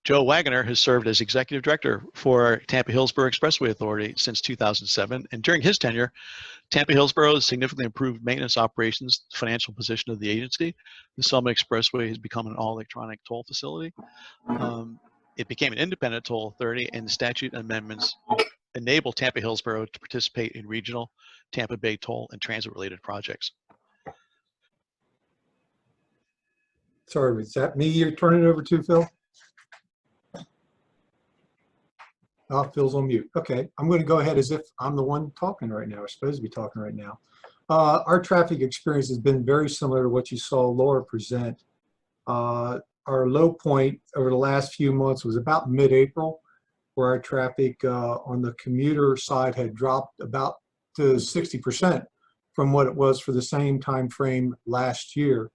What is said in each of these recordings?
Joe Waggoner has served as executive director for Tampa-Hillsborough Expressway Authority since 2007, and during his tenure, Tampa-Hillsborough has significantly improved maintenance operations, the financial position of the agency. The Summit Expressway has become an all-electronic toll facility. It became an independent toll authority, and the statute amendments enable Tampa-Hillsborough to participate in regional Tampa Bay toll and transit-related projects. Sorry, is that me you're turning it over to, Phil? Oh, Phil's on mute. Okay, I'm going to go ahead as if I'm the one talking right now, or supposed to be talking right now. Our traffic experience has been very similar to what you saw Laura present. Our low point over the last few months was about mid-April, where our traffic on the commuter side had dropped about to 60% from what it was for the same time frame last year.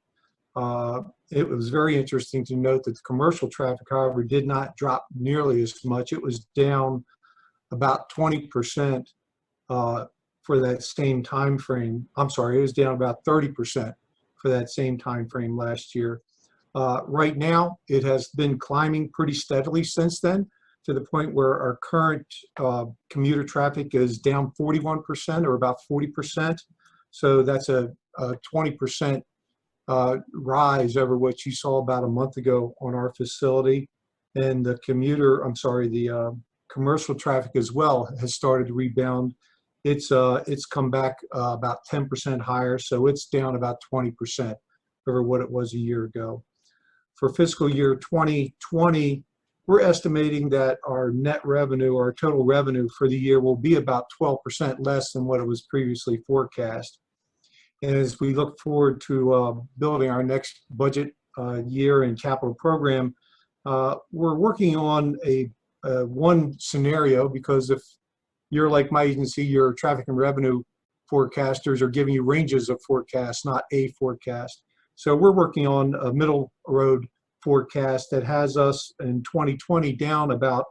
It was very interesting to note that the commercial traffic, however, did not drop nearly as much. It was down about 20% for that same time frame. I'm sorry, it was down about 30% for that same time frame last year. Right now, it has been climbing pretty steadily since then, to the point where our current commuter traffic is down 41% or about 40%. So that's a 20% rise over what you saw about a month ago on our facility. And the the commercial traffic as well has started to rebound. It's come back about 10% higher, so it's down about 20% over what it was a year ago. For fiscal year 2020, we're estimating that our net revenue, our total revenue for the year, will be about 12% less than what it was previously forecast. And as we look forward to building our next budget year and capital program, we're working on one scenario, because if you're like my agency, your traffic and revenue forecasters are giving you ranges of forecasts, not a forecast. So we're working on a middle road forecast that has us in 2020 down about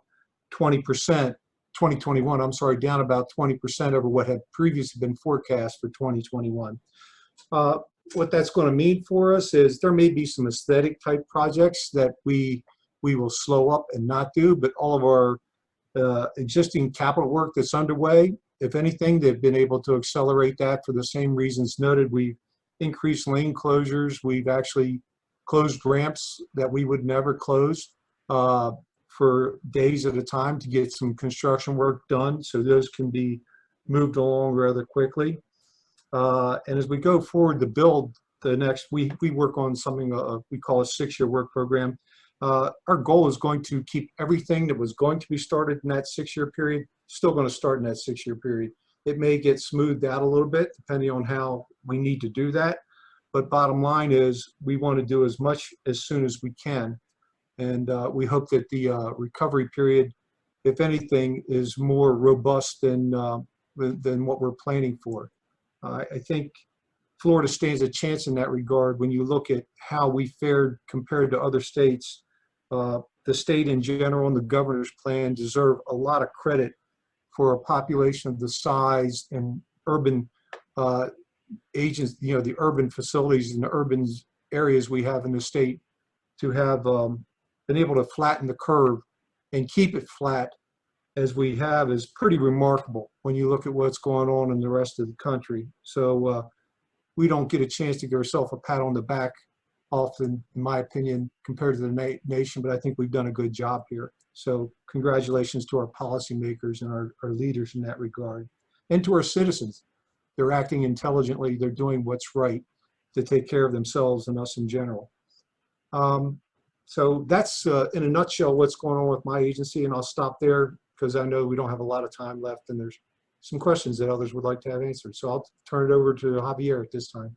20%, 2021, I'm sorry, down about 20% over what had previously been forecast for 2021. What that's going to mean for us is there may be some aesthetic type projects that we will slow up and not do, but all of our existing capital work that's underway, if anything, they've been able to accelerate that for the same reasons noted. We've increased lane closures. We've actually closed ramps that we would never close for days at a time to get some construction work done, so those can be moved along rather quickly. And as we go forward to build the next, we work on something we call a 6-year work program. Our goal is going to keep everything that was going to be started in that 6-year period still going to start in that 6-year period. It may get smoothed out a little bit depending on how we need to do that. But bottom line is we want to do as much as soon as we can. And we hope that the recovery period, if anything, is more robust than what we're planning for. I think Florida stands a chance in that regard when you look at how we fared compared to other states. The state in general and the governor's plan deserve a lot of credit for a population of the size and urban agents, the urban facilities and the urban areas we have in the state, to have been able to flatten the curve and keep it flat as we have is pretty remarkable when you look at what's going on in the rest of the country. So we don't get a chance to give ourselves a pat on the back often, in my opinion, compared to the nation, but I think we've done a good job here. So congratulations to our policymakers and our leaders in that regard. And to our citizens. They're acting intelligently. They're doing what's right to take care of themselves and us in general. So that's, in a nutshell, what's going on with my agency, and I'll stop there because I know we don't have a lot of time left and there's some questions that others would like to have answered. So I'll turn it over to Javier at this time.